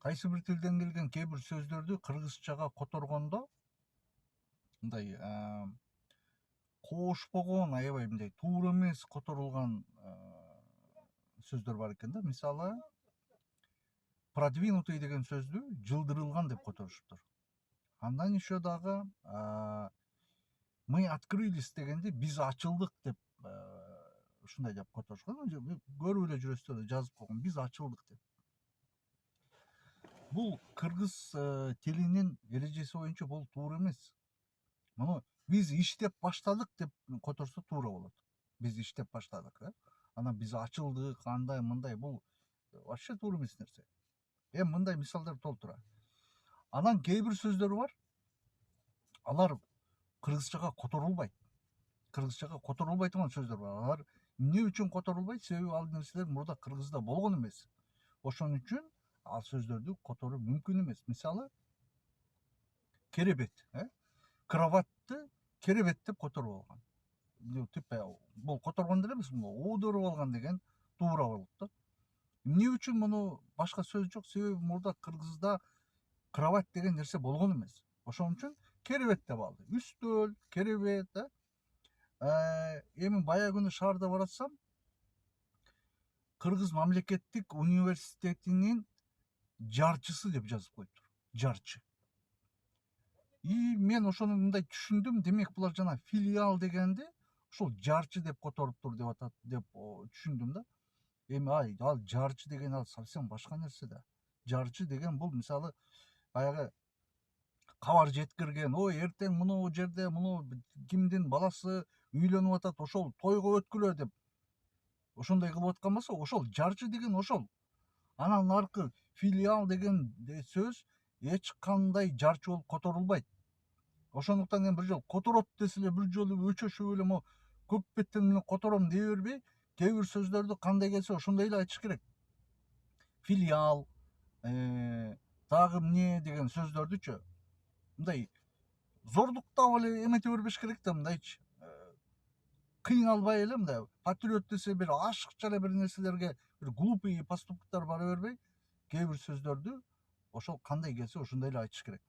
кайсы бир тилден келген кээ бир сөздөрдү кыргызчага которгондо мындай кошпогон аябай мындай туура эмес которулган сөздөр бар экен да. Мисалы продвинутый деген сөздү жылдырылган деп которушуптур. Андан еще дагы мы открылись дегенди биз ачылдык деп ушундай деп которушкан. Көрүп эле жүрөсүздөр, жазып койгон, биз ачылдык деп. Бул кыргыз тилинин эрежеси боюнча бул туура эмес. Муну биз иштеп баштадык деп которсо туура болот. Биз иштеп баштадык, анан биз ачылдык, андай мындай, бул вообще туура эмес нерсе. Эми мындай мисалдар толтура. Анан кээ бир сөздөр бар, алар кыргызчага которулбайт. Кыргызчага которулбай турган сөздөр бар. Алар эмне үчүн которулбайт? Себеби ал нерселер мурда кыргызда болгон эмес. Ошон үчүн ал сөздөрдү которуу мүмкүн эмес. Мисалы керебет, кроватты керебет деп которуп алган. Бул которгон деле эмес, оодуруп алган деген туура болот да. Эмне үчүн муну башка сөз жок? Себеби мурда кыргызда кровать деген нерсе болгон эмес. Ошон үчүн керебет деп алды. Үстөл, керебет, эми баягы күнү шаарда баратсам, Кыргыз мамлекеттик университетинин жарчысы деп жазып коюптур. Жарчы. И мен ошону мындай түшүндүм, демек булар жана филиал дегенди ошол жарчы деп которуптур деп атат деп түшүндүм да. Эми ал жарчы деген ал совсем башка нерсе да. Жарчы деген бул мисалы баягы кабар жеткирген, ой эртең муну жерде муну кимдин баласы үйлөнүп атат, ошол тойго өткүлө деп ошондой кылып аткан болсо, ошол жарчы деген ошол. Анан аркы филиал деген сөз эч кандай жарчы болуп которулбайт. Ошондуктан эми бир жолу которот десе эле бир жолу өчөшүп эле мо көк беттен менен котором дей бербей, кээ бир сөздөрдү кандай келсе ошондой эле айтыш керек. Филиал, дагы эмне деген сөздөрдүчү мындай зордуктап эле эмете бербеш керек да, мындайчы кыйналбай эле мындай патриот десе бир ашыкча эле бир нерселерге бир глупый поступоктор бара бербей, кээ бир сөздөрдү ошол кандай келсе ошондой эле айтыш керек.